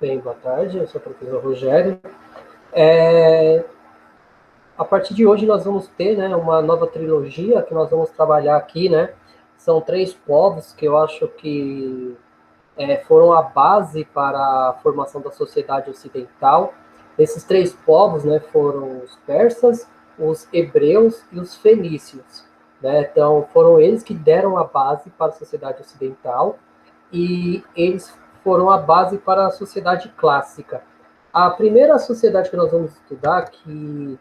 Bem, boa tarde, eu sou o professor Rogério. É, a partir de hoje nós vamos ter, né, uma nova trilogia que nós vamos trabalhar aqui, né? São três povos que eu acho que foram a base para a formação da sociedade ocidental. Esses três povos, né, foram os persas, os hebreus e os fenícios, né? Então foram eles que deram a base para a sociedade ocidental e eles foram a base para a sociedade clássica. A primeira sociedade que nós vamos estudar, que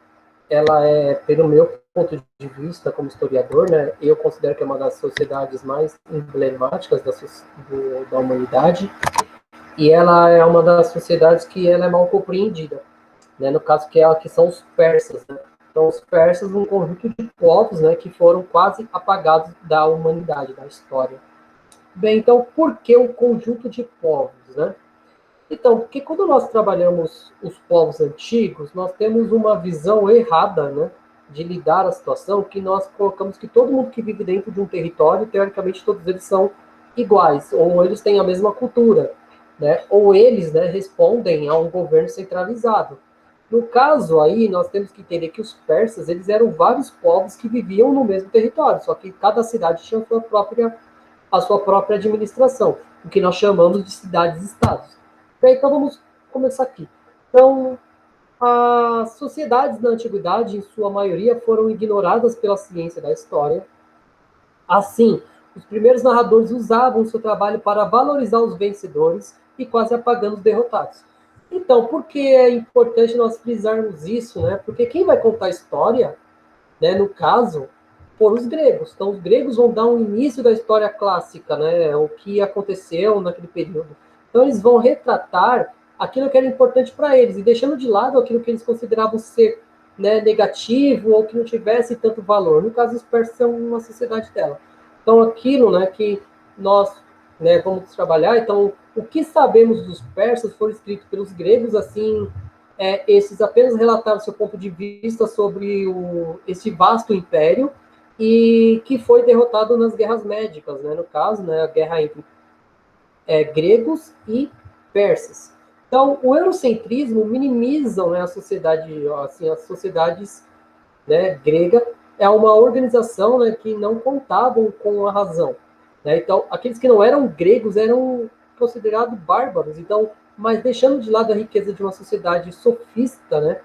ela é, pelo meu ponto de vista como historiador, né, eu considero que é uma das sociedades mais emblemáticas da humanidade, e ela é uma das sociedades que ela é mal compreendida, né, no caso que são os persas, né? Então, os persas, um conjunto de povos, né, que foram quase apagados da humanidade, da história. Bem, então, por que o conjunto de povos, né? Então, porque quando nós trabalhamos os povos antigos, nós temos uma visão errada, né, de lidar a situação, que nós colocamos que todo mundo que vive dentro de um território, teoricamente, todos eles são iguais, ou eles têm a mesma cultura, né, ou eles, né, respondem a um governo centralizado. No caso aí, nós temos que entender que os persas, eles eram vários povos que viviam no mesmo território, só que cada cidade tinha a sua própria administração, o que nós chamamos de cidades-estados. Então vamos começar aqui. Então, as sociedades na antiguidade, em sua maioria, foram ignoradas pela ciência da história. Assim, os primeiros narradores usavam o seu trabalho para valorizar os vencedores e quase apagando os derrotados. Então, por que é importante nós frisarmos isso, né? Porque quem vai contar a história, né, no caso, foram os gregos. Então, os gregos vão dar um início da história clássica, né, o que aconteceu naquele período. Então, eles vão retratar aquilo que era importante para eles e deixando de lado aquilo que eles consideravam ser, né, negativo ou que não tivesse tanto valor. No caso, os persas são uma sociedade dela. Então, aquilo, né, que nós, né, vamos trabalhar. Então, o que sabemos dos persas foi escrito pelos gregos, assim, esses apenas relataram seu ponto de vista sobre esse vasto império e que foi derrotado nas guerras médicas, né, no caso, né, a guerra entre gregos e persas. Então, o eurocentrismo minimizam, né, a sociedade, assim, as sociedades, né, grega é uma organização, né, que não contavam com a razão. Né? Então, aqueles que não eram gregos eram considerados bárbaros. Então, mas deixando de lado a riqueza de uma sociedade sofista, né,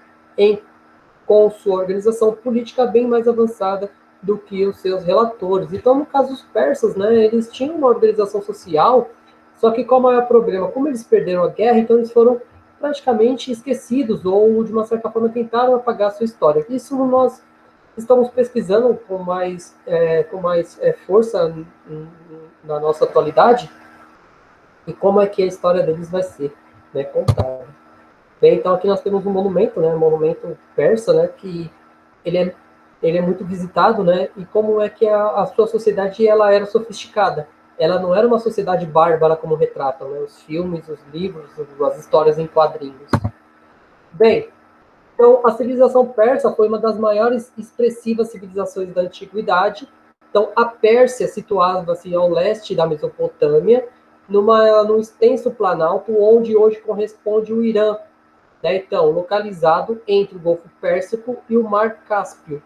com sua organização política bem mais avançada do que os seus relatores. Então, no caso dos persas, né, eles tinham uma organização social, só que qual é o maior problema? Como eles perderam a guerra, então eles foram praticamente esquecidos ou, de uma certa forma, tentaram apagar a sua história. Isso nós estamos pesquisando com mais força na nossa atualidade e como é que a história deles vai ser, né, contada. Bem, então aqui nós temos um monumento, né, um monumento persa, né, que ele é, ele é muito visitado, né, e como é que a sua sociedade ela era sofisticada. Ela não era uma sociedade bárbara como retratam, né, os filmes, os livros, as histórias em quadrinhos. Bem, então, a civilização persa foi uma das maiores expressivas civilizações da antiguidade. Então, a Pérsia situava-se ao leste da Mesopotâmia, num extenso planalto onde hoje corresponde o Irã, né? Então, localizado entre o Golfo Pérsico e o Mar Cáspio.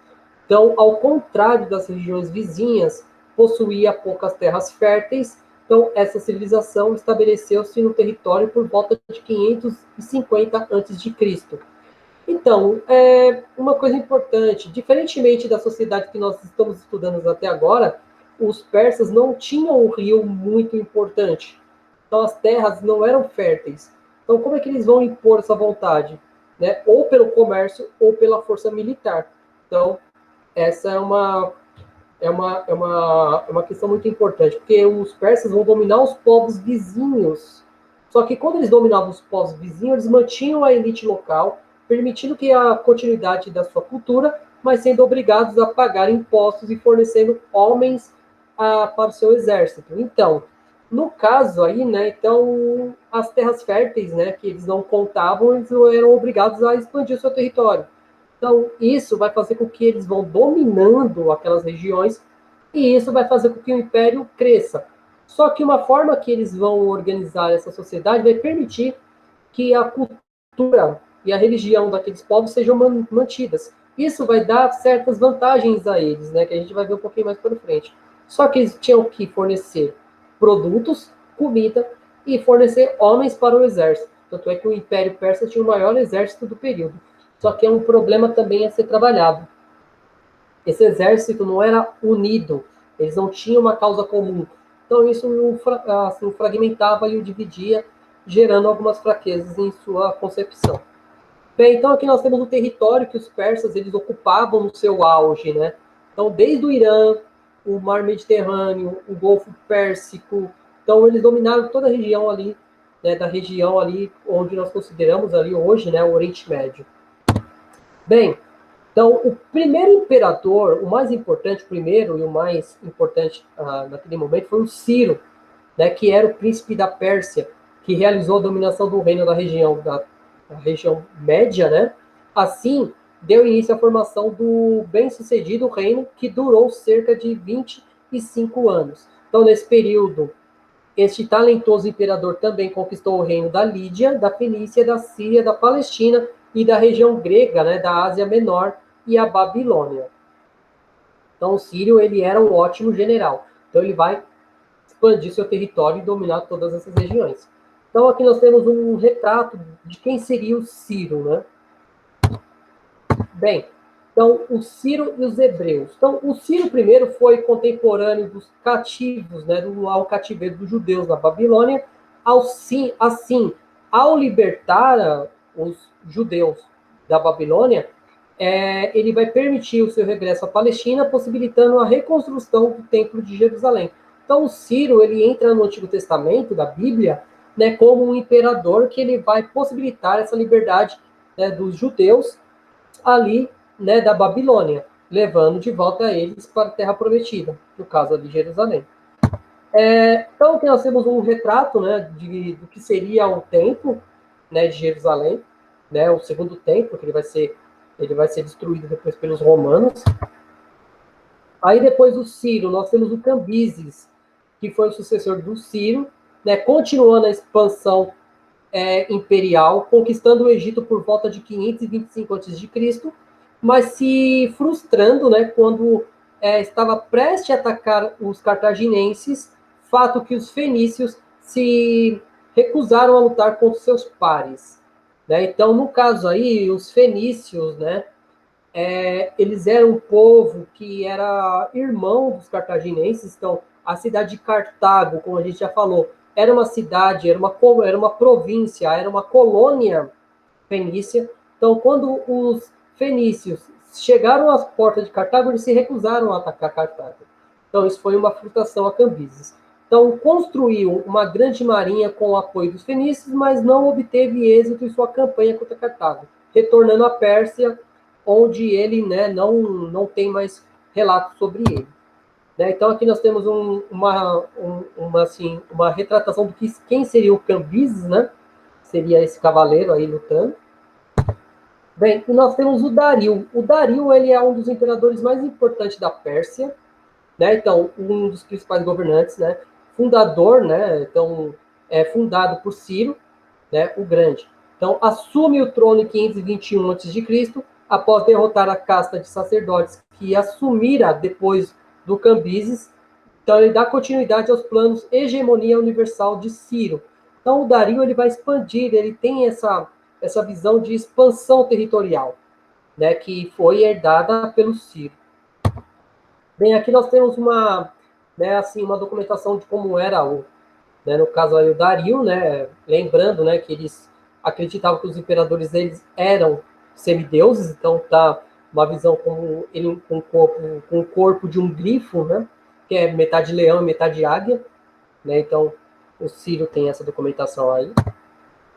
Então, ao contrário das regiões vizinhas, possuía poucas terras férteis. Então, essa civilização estabeleceu-se no território por volta de 550 a.C. Então, uma coisa importante, diferentemente da sociedade que nós estamos estudando até agora, os persas não tinham um rio muito importante. Então, as terras não eram férteis. Então, como é que eles vão impor essa vontade? Né? Ou pelo comércio ou pela força militar. Então, essa é uma questão muito importante, porque os persas vão dominar os povos vizinhos. Só que quando eles dominavam os povos vizinhos, eles mantinham a elite local, permitindo que a continuidade da sua cultura, mas sendo obrigados a pagar impostos e fornecendo homens para o seu exército. Então, no caso aí, né, então as terras férteis, né, que eles não contavam, eles eram obrigados a expandir o seu território. Então, isso vai fazer com que eles vão dominando aquelas regiões e isso vai fazer com que o império cresça. Só que uma forma que eles vão organizar essa sociedade vai permitir que a cultura e a religião daqueles povos sejam mantidas. Isso vai dar certas vantagens a eles, né, que a gente vai ver um pouquinho mais para frente. Só que eles tinham que fornecer produtos, comida e fornecer homens para o exército. Tanto é que o Império Persa tinha o maior exército do período. Só que é um problema também a ser trabalhado. Esse exército não era unido, eles não tinham uma causa comum. Então isso assim, fragmentava e o dividia, gerando algumas fraquezas em sua concepção. Bem, então aqui nós temos o território que os persas eles ocupavam no seu auge, né? Então desde o Irã, o Mar Mediterrâneo, o Golfo Pérsico, então eles dominaram toda a região ali, né, da região ali onde nós consideramos ali hoje, né, o Oriente Médio. Bem, então o primeiro imperador, o mais importante, o primeiro e o mais importante naquele momento foi o Ciro, né, que era o príncipe da Pérsia, que realizou a dominação do reino da região média, né? Assim, deu início à formação do bem-sucedido reino, que durou cerca de 25 anos. Então, nesse período, este talentoso imperador também conquistou o reino da Lídia, da Fenícia, da Síria, da Palestina e da região grega, né, da Ásia Menor e a Babilônia. Então, o Sírio ele era um ótimo general. Então, ele vai expandir seu território e dominar todas essas regiões. Então, aqui nós temos um retrato de quem seria o Ciro, né? Bem, então, o Ciro e os hebreus. Então, o Ciro primeiro foi contemporâneo dos cativos, né, ao cativeiro dos judeus na Babilônia. Assim, ao libertar os judeus da Babilônia, ele vai permitir o seu regresso à Palestina, possibilitando a reconstrução do Templo de Jerusalém. Então, o Ciro ele entra no Antigo Testamento, da Bíblia, né, como um imperador que ele vai possibilitar essa liberdade, né, dos judeus ali, né, da Babilônia, levando de volta eles para a Terra Prometida, no caso ali de Jerusalém. Então, aqui nós temos um retrato, né, do que seria o templo, né, de Jerusalém, né, o segundo templo, que ele vai ser destruído depois pelos romanos. Aí depois do Ciro, nós temos o Cambises, que foi o sucessor do Ciro, né, continuando a expansão imperial, conquistando o Egito por volta de 525 a.C., mas se frustrando, né, quando estava prestes a atacar os cartaginenses, fato que os fenícios se recusaram a lutar contra seus pares. Né? Então, no caso aí, os fenícios, né, eles eram um povo que era irmão dos cartaginenses. Então, a cidade de Cartago, como a gente já falou, era uma cidade, era uma província, era uma colônia fenícia. Então, quando os fenícios chegaram às portas de Cartago, eles se recusaram a atacar Cartago. Então, isso foi uma frustração a Cambises. Então, construiu uma grande marinha com o apoio dos fenícios, mas não obteve êxito em sua campanha contra Cartago, retornando à Pérsia, onde ele, né, não tem mais relatos sobre ele. Né? Então aqui nós temos uma retratação do que quem seria o Cambises, né? Seria esse cavaleiro aí lutando. Bem, e nós temos o Dario. O Dario ele é um dos imperadores mais importantes da Pérsia, né? Então um dos principais governantes, né? Fundador, né? Então fundado por Ciro, né? O Grande. Então assume o trono em 521 a.C., após derrotar a casta de sacerdotes que assumira depois do Cambises. Então ele dá continuidade aos planos hegemonia universal de Ciro. Então o Dario ele vai expandir, ele tem essa visão de expansão territorial, né, que foi herdada pelo Ciro. Bem, aqui nós temos uma documentação de como era no caso aí o Dario, né, lembrando, né, que eles acreditavam que os imperadores deles eram semideuses. Então tá uma visão como ele com o corpo de um grifo, né, que é metade leão e metade águia, né? Então o Ciro tem essa documentação aí.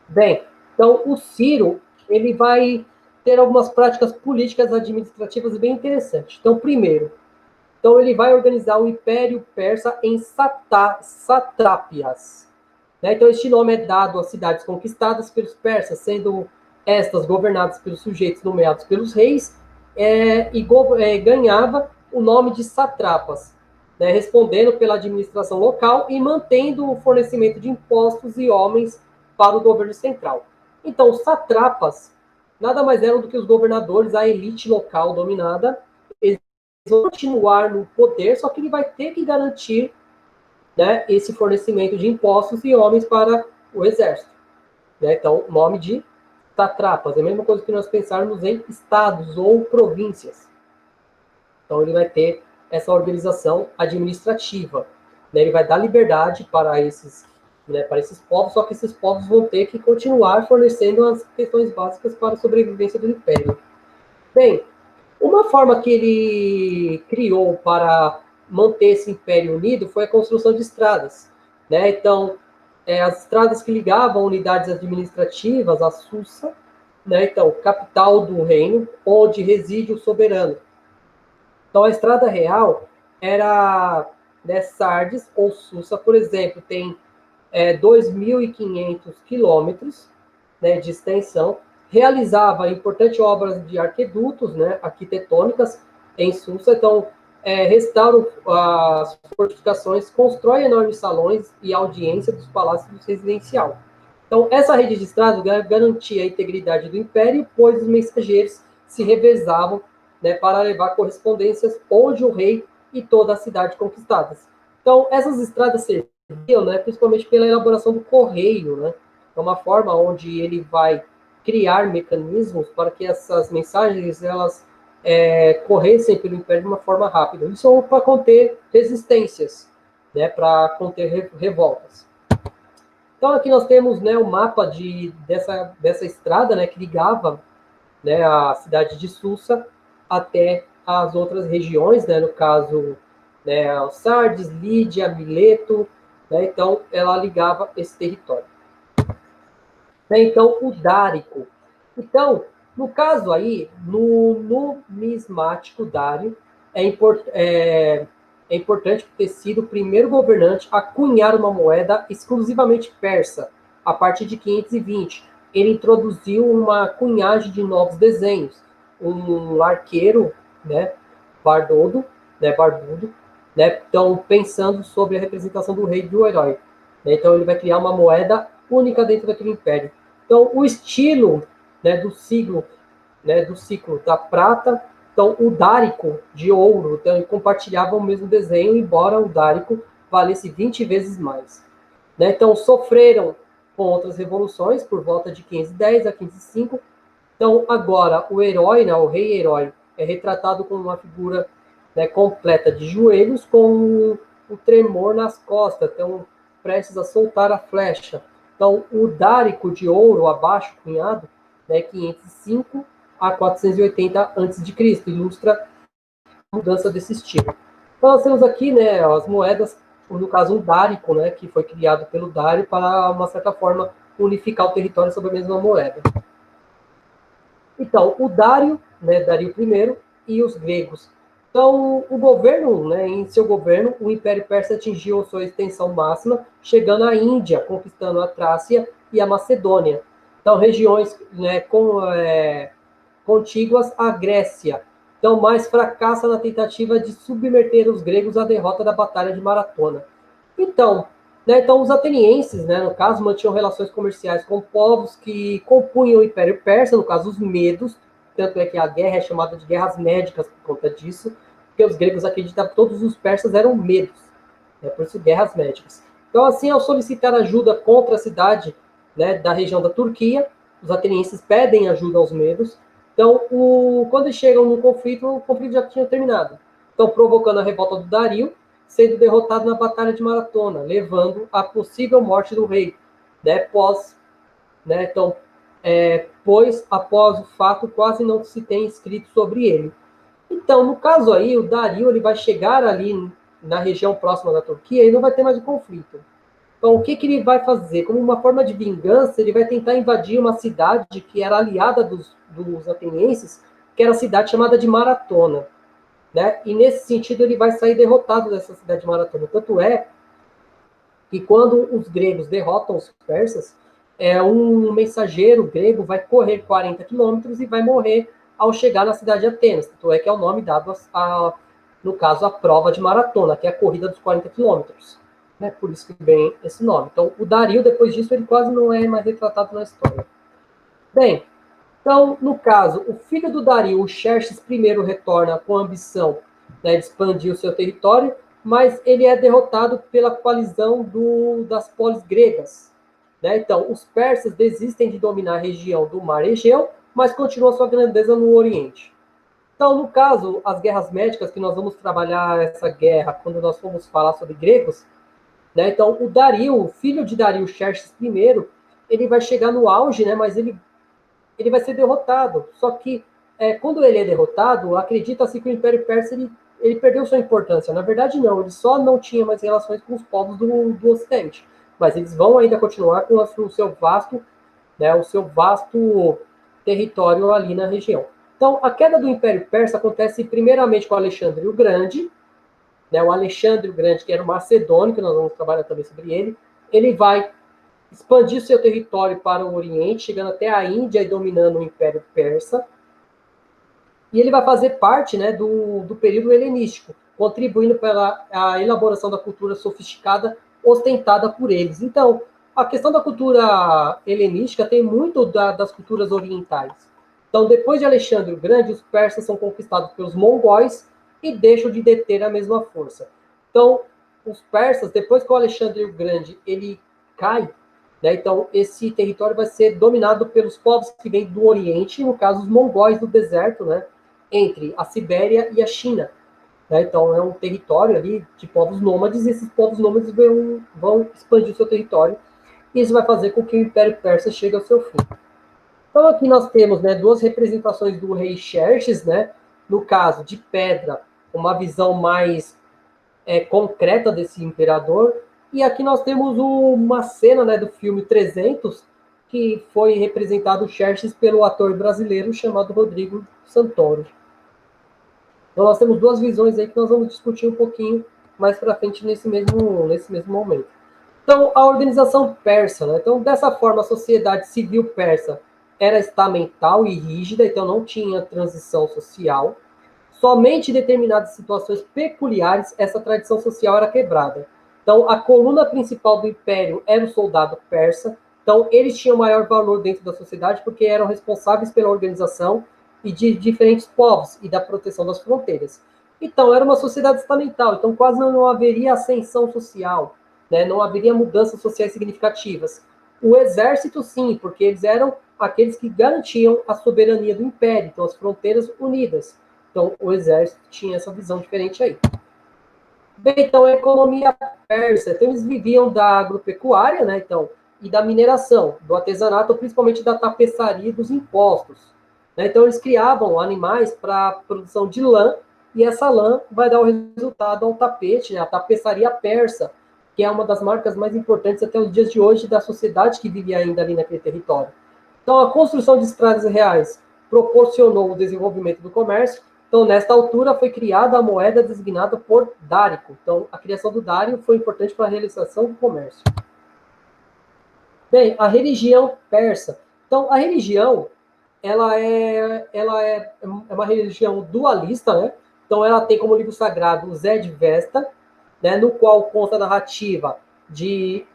Bem, então o Ciro ele vai ter algumas práticas políticas administrativas bem interessantes. Então, primeiro, então ele vai organizar o Império Persa em satrápias. Né? Então, este nome é dado às cidades conquistadas pelos persas, sendo estas governadas pelos sujeitos nomeados pelos reis, ganhava o nome de satrapas, né? Respondendo pela administração local e mantendo o fornecimento de impostos e homens para o governo central. Então, os satrapas nada mais eram do que os governadores, a elite local dominada. Eles vão continuar no poder, só que ele vai ter que garantir, né, esse fornecimento de impostos e homens para o exército. Né? Então, o nome de satrapas é a mesma coisa que nós pensarmos em estados ou províncias. Então, ele vai ter essa organização administrativa. Né? Ele vai dar liberdade para esses, né, para esses povos, só que esses povos vão ter que continuar fornecendo as questões básicas para a sobrevivência do império. Bem, uma forma que ele criou para manter esse império unido foi a construção de estradas. Né? Então, as estradas que ligavam unidades administrativas, a Susa, né? Então, capital do reino, onde reside o soberano. Então, a estrada real era, né, Sardes ou Susa, por exemplo, tem 2.500 quilômetros, né, de extensão, realizava importantes obras de arquedutos, né, arquitetônicas em Susa, então restauram as fortificações, constrói enormes salões e audiência dos palácios residencial. Então, essa rede de estradas garantia a integridade do império, pois os mensageiros se revezavam, né, para levar correspondências onde o rei e toda a cidade conquistadas. Então, essas estradas serviam, né, principalmente pela elaboração do correio, né? É uma forma onde ele vai criar mecanismos para que essas mensagens elas corressem pelo império de uma forma rápida. Isso para conter resistências, né, para conter revoltas. Então aqui nós temos, né, o mapa dessa estrada, né, que ligava, né, a cidade de Susa até as outras regiões, né, no caso, né, Sardes, Lídia, Mileto, né, então ela ligava esse território. Né, então, o Dárico. Então, no caso aí, no numismático Dário, é importante ter sido o primeiro governante a cunhar uma moeda exclusivamente persa, a partir de 520. Ele introduziu uma cunhagem de novos desenhos. Um arqueiro, né, barbudo, né, então pensando sobre a representação do rei e do herói. Né, então ele vai criar uma moeda única dentro daquele império. Então o estilo, né, do ciclo da prata, então o dárico de ouro, então compartilhavam o mesmo desenho, embora o dárico valesse 20 vezes mais. Né, então sofreram com outras revoluções por volta de 510 a 505. Então agora o herói, né, o rei herói, é retratado como uma figura, né, completa de joelhos com o tremor nas costas, então prestes a soltar a flecha. Então o dárico de ouro abaixo, cunhado, né, 505 a 480 a.C., ilustra a mudança desse estilo. Então nós temos aqui, né, as moedas, no caso um dárico, né, que foi criado pelo Dário para, uma certa forma, unificar o território sob a mesma moeda. Então, o Dário, né, Dario I, e os gregos. Então, o governo, né, em seu governo, o Império Persa atingiu sua extensão máxima, chegando à Índia, conquistando a Trácia e a Macedônia. Então, regiões, né, contíguas à Grécia. Então, mas fracassa na tentativa de submeter os gregos à derrota da Batalha de Maratona. Então, né, então os atenienses, né, no caso, mantinham relações comerciais com povos que compunham o Império Persa, no caso, os medos, tanto é que a guerra é chamada de guerras médicas por conta disso, porque os gregos acreditavam que todos os persas eram medos, né, por isso guerras médicas. Então, assim, ao solicitar ajuda contra a cidade, né, da região da Turquia, os atenienses pedem ajuda aos medos. Então, quando eles chegam no conflito, o conflito já tinha terminado. Então, provocando a revolta do Dario, sendo derrotado na Batalha de Maratona, levando à possível morte do rei, né, então, pois após o fato quase não se tem escrito sobre ele. Então, no caso aí, o Dario ele vai chegar ali na região próxima da Turquia e não vai ter mais o conflito. Então, o que ele vai fazer? Como uma forma de vingança, ele vai tentar invadir uma cidade que era aliada dos atenienses, que era a cidade chamada de Maratona. Né? E nesse sentido ele vai sair derrotado dessa cidade de Maratona. Tanto é que quando os gregos derrotam os persas, um mensageiro grego vai correr 40 quilômetros e vai morrer ao chegar na cidade de Atenas. Tanto é que é o nome dado, no caso, a prova de maratona, que é a corrida dos 40 quilômetros. Por isso que vem esse nome. Então, o Dario, depois disso, ele quase não é mais retratado na história. Bem, então, no caso, o filho do Dario, o Xerxes I, retorna com a ambição, né, de expandir o seu território, mas ele é derrotado pela coalizão das polis gregas. Né? Então, os persas desistem de dominar a região do Mar Egeu, mas continuam sua grandeza no Oriente. Então, no caso, as guerras médicas, que nós vamos trabalhar essa guerra quando nós formos falar sobre gregos, né? Então, o Dario, o filho de Dario, Xerxes I, ele vai chegar no auge, né? Mas ele vai ser derrotado. Só que, quando ele é derrotado, acredita-se que o Império Persa ele perdeu sua importância. Na verdade, não. Ele só não tinha mais relações com os povos do Ocidente. Mas eles vão ainda continuar com o seu vasto, né, o seu vasto território ali na região. Então, a queda do Império Persa acontece primeiramente com Alexandre o Grande, né, o Alexandre o Grande, que era o macedônio, que nós vamos trabalhar também sobre ele vai expandir seu território para o Oriente, chegando até a Índia e dominando o Império Persa. E ele vai fazer parte, né, do período helenístico, contribuindo para a elaboração da cultura sofisticada ostentada por eles. Então, a questão da cultura helenística tem muito das culturas orientais. Então, depois de Alexandre o Grande, os persas são conquistados pelos mongóis e deixam de deter a mesma força. Então, os persas, depois que o Alexandre o Grande ele cai, né, então esse território vai ser dominado pelos povos que vêm do Oriente, no caso os mongóis do deserto, né, entre a Sibéria e a China. Né? Então, é um território ali de povos nômades, e esses povos nômades vão expandir seu território, e isso vai fazer com que o Império Persa chegue ao seu fim. Então, aqui nós temos, né, duas representações do rei Xerxes, né, no caso de pedra, uma visão mais concreta desse imperador, e aqui nós temos uma cena, né, do filme 300, que foi representado o Xerxes pelo ator brasileiro chamado Rodrigo Santoro. Então nós temos duas visões aí que nós vamos discutir um pouquinho mais para frente nesse mesmo momento. Então, a organização persa, né? Então, dessa forma, a sociedade civil persa era estamental e rígida, então não tinha transição social. Somente em determinadas situações peculiares essa tradição social era quebrada. Então, a coluna principal do império era o soldado persa. Então, eles tinham maior valor dentro da sociedade porque eram responsáveis pela organização e de diferentes povos e da proteção das fronteiras. Então, era uma sociedade estamental. Então, quase não haveria ascensão social, né? Não haveria mudanças sociais significativas. O exército, sim, porque eles eram aqueles que garantiam a soberania do império, então as fronteiras unidas. Então, o exército tinha essa visão diferente aí. Bem, então, a economia persa, então, eles viviam da agropecuária, né, então, e da mineração, do artesanato, principalmente da tapeçaria e dos impostos. Né? Então, eles criavam animais para a produção de lã, e essa lã vai dar o resultado ao tapete, né, a tapeçaria persa, que é uma das marcas mais importantes até os dias de hoje da sociedade que vivia ainda ali naquele território. Então, a construção de estradas reais proporcionou o desenvolvimento do comércio. Então, nesta altura, foi criada a moeda designada por Dárico. Então, a criação do Dário foi importante para a realização do comércio. Bem, a religião persa. Então, a religião, ela é uma religião dualista, né? Então, ela tem como livro sagrado o Zed Vesta, né, no qual conta a narrativa de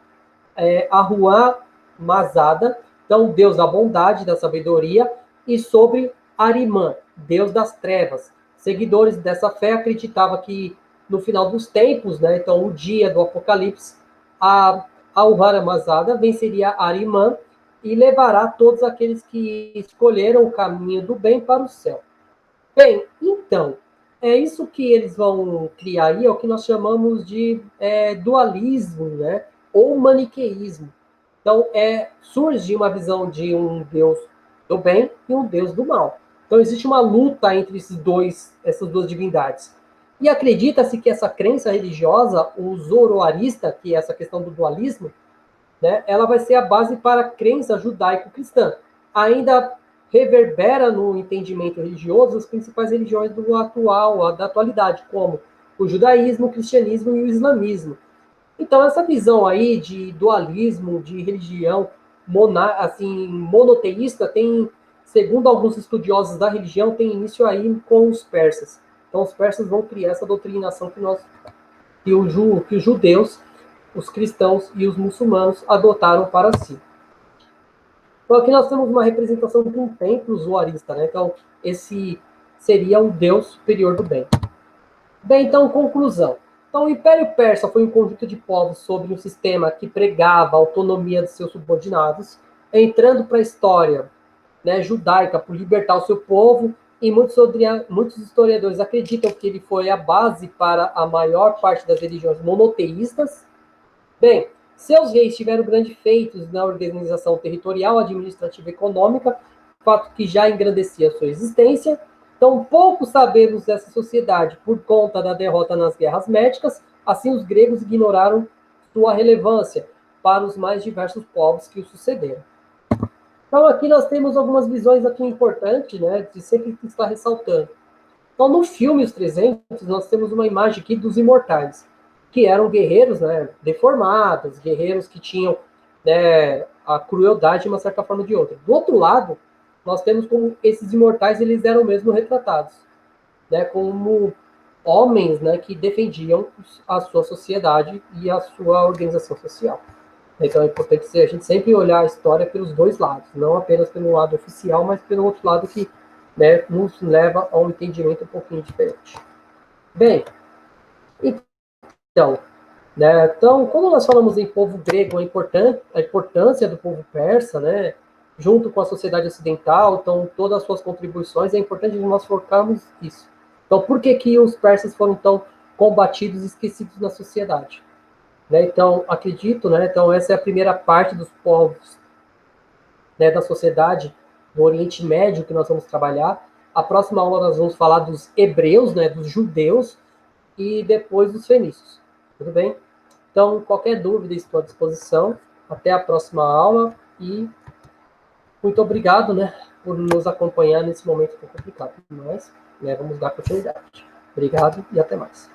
Ahura Mazda, então Deus da bondade, da sabedoria, e sobre Arimã, Deus das trevas. Seguidores dessa fé acreditavam que no final dos tempos, né, então o dia do Apocalipse, a Ahura Mazda venceria Arimã e levará todos aqueles que escolheram o caminho do bem para o céu. Bem, então, é isso que eles vão criar aí, é o que nós chamamos de dualismo, né? Ou maniqueísmo. Então, surge uma visão de um Deus do bem e um Deus do mal. Então, existe uma luta entre essas duas divindades. E acredita-se que essa crença religiosa, o zoroarista, que é essa questão do dualismo, né, ela vai ser a base para a crença judaico-cristã. Ainda reverbera no entendimento religioso as principais religiões da atualidade, como o judaísmo, o cristianismo e o islamismo. Então, essa visão aí de dualismo, de religião assim, monoteísta, tem, segundo alguns estudiosos da religião, tem início aí com os persas. Então, os persas vão criar essa doutrinação que os judeus, os cristãos e os muçulmanos adotaram para si. Então, aqui nós temos uma representação de um templo usuarista, né? Então, esse seria o Deus superior do bem. Bem, então, conclusão. Então, o Império Persa foi um conjunto de povos sobre um sistema que pregava a autonomia de seus subordinados, entrando para a história, né, judaica por libertar o seu povo, e muitos historiadores acreditam que ele foi a base para a maior parte das religiões monoteístas. Bem, seus reis tiveram grandes feitos na organização territorial, administrativa e econômica, fato que já engrandecia a sua existência. Então, pouco sabemos dessa sociedade por conta da derrota nas guerras médicas, assim os gregos ignoraram sua relevância para os mais diversos povos que o sucederam. Então, aqui nós temos algumas visões aqui importantes, né, de sempre estar ressaltando. Então, no filme Os 300, nós temos uma imagem aqui dos imortais, que eram guerreiros, né, deformados, guerreiros que tinham, né, a crueldade de uma certa forma ou de outra. Do outro lado, nós temos como esses imortais, eles eram mesmo retratados, né, como homens, né, que defendiam a sua sociedade e a sua organização social. Então é importante a gente sempre olhar a história pelos dois lados, não apenas pelo lado oficial, mas pelo outro lado que, né, nos leva a um entendimento um pouquinho diferente. Bem, então, né, então, quando nós falamos em povo grego, a importância do povo persa, né, junto com a sociedade ocidental, então todas as suas contribuições, é importante nós focarmos isso. Então, por que que os persas foram tão combatidos e esquecidos na sociedade? Né, então, acredito, né, então essa é a primeira parte dos povos, né, da sociedade do Oriente Médio que nós vamos trabalhar. A próxima aula nós vamos falar dos hebreus, né, dos judeus, e depois dos fenícios. Tudo bem? Então, qualquer dúvida, estou à disposição. Até a próxima aula e muito obrigado, né, por nos acompanhar nesse momento tão complicado. Mas, né, vamos dar continuidade. Obrigado e até mais.